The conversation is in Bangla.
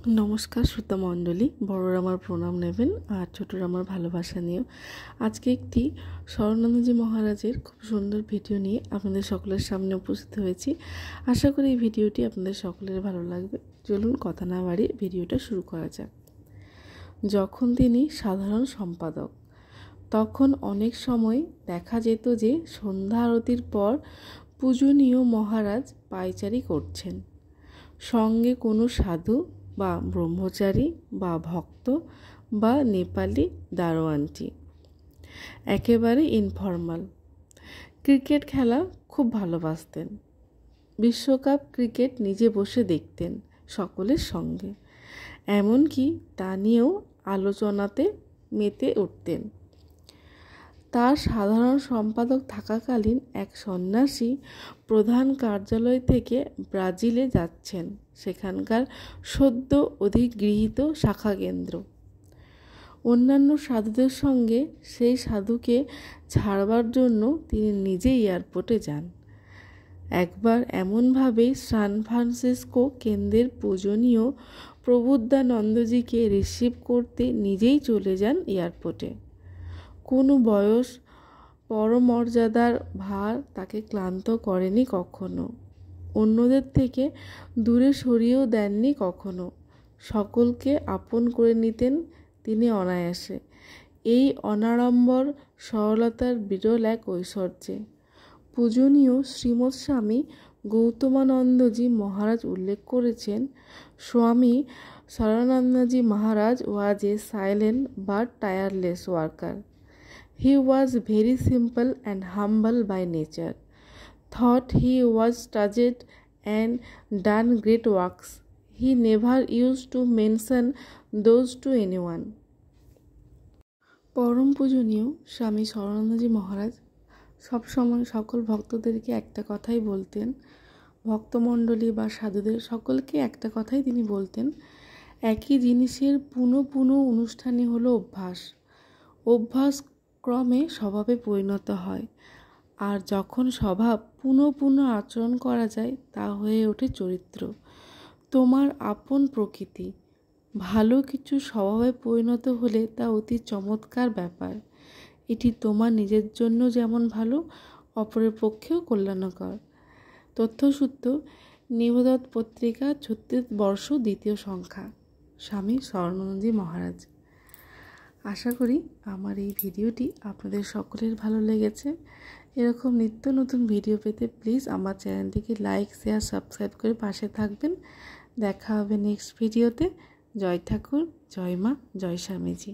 নমস্কার শ্রোতা মণ্ডলী, বড়রা আমার প্রণাম নেবেন আর ছোটরা আমার ভালোবাসা নিয়েও। আজকে একটি শরণানন্দজি মহারাজের খুব সুন্দর ভিডিও নিয়ে আপনাদের সকলের সামনে উপস্থিত হয়েছি। আশা করি এই ভিডিওটি আপনাদের সকলের ভালো লাগবে। চলুন কথা না বাড়িয়ে ভিডিওটা শুরু করা যাক। যখন তিনি সাধারণ সম্পাদক, তখন অনেক সময় দেখা যেত যে সন্ধ্যা আরতির পর পূজনীয় মহারাজ পায়চারি করছেন, সঙ্গে কোনো সাধু বা ব্রহ্মচারী বা ভক্ত বা নেপালি দারোয়ানটি, একেবারে ইনফর্মাল। ক্রিকেট খেলা খুব ভালোবাসতেন। বিশ্বকাপ ক্রিকেট নিজে বসে দেখতেন সকলের সঙ্গে, এমনকি তা নিয়েও আলোচনাতে মেতে উঠতেন। তার সাধারণ সম্পাদক থাকাকালীন এক সন্ন্যাসী প্রধান কার্যালয় থেকে ব্রাজিলে যাচ্ছেন, সেখানকার সদ্য অধিগৃহীত শাখা কেন্দ্র। অন্যান্য সাধুদের সঙ্গে সেই সাধুকে ছাড়বার জন্য তিনি নিজে এয়ারপোর্টে যান। একবার এমনভাবেই সান ফ্রান্সিসকো কেন্দ্রের পূজনীয় প্রবুদ্ধানন্দজিকে রিসিভ করতে নিজেই চলে যান এয়ারপোর্টে। কোনো বয়স পরমর্যাদার ভার তাকে ক্লান্ত করেনি কখনো, অন্যদের থেকে দূরে সরিয়েও দেননি কখনো। সকলকে আপন করে নিতেন তিনি অনায়াসে। এই অনাড়ম্বর সরলতার বিরল এক ঐশ্বর্যে পূজনীয় শ্রীমৎ স্বামী গৌতমানন্দজি মহারাজ উল্লেখ করেছেন, স্বামী শরণানন্দজি Maharaj was a silent but tireless worker. He was very simple and humble by nature. Thought he was studied and done great works. He never used to mention those to anyone. পরম পূজনীয় স্বামী শরণানন্দজি মহারাজ সবসময় সকল ভক্তদেরকে একটা কথাই বলতেন, ভক্তমণ্ডলী বা সাধুদের সকলকে একটা কথাই তিনি বলতেন, একই জিনিসের পুনঃ অনুষ্ঠানই হলো অভ্যাস। অভ্যাস ক্রমে স্বভাবে পরিণত হয়, আর যখন স্বভাব পুনঃ আচরণ করা যায় তা হয়ে ওঠে চরিত্র। তোমার আপন প্রকৃতি ভালো কিছু স্বভাবে পরিণত হলে তা অতি চমৎকার ব্যাপার। এটি তোমার নিজের জন্য যেমন ভালো, অপরের পক্ষেও কল্যাণকর। তথ্যসূত্র নিবেদত পত্রিকা 36 বর্ষ 2য় সংখ্যা, স্বামী শরণানন্দজি মহারাজ। আশা করি আমার এই ভিডিওটি আপনাদের সকলের ভালো লেগেছে। এরকম নিত্য নতুন ভিডিও পেতে প্লিজ আমার চ্যানেলটিকে লাইক, শেয়ার, সাবস্ক্রাইব করে পাশে থাকবেন। দেখা হবে নেক্সট ভিডিওতে। জয় ঠাকুর, জয় মা, জয় স্বামীজি।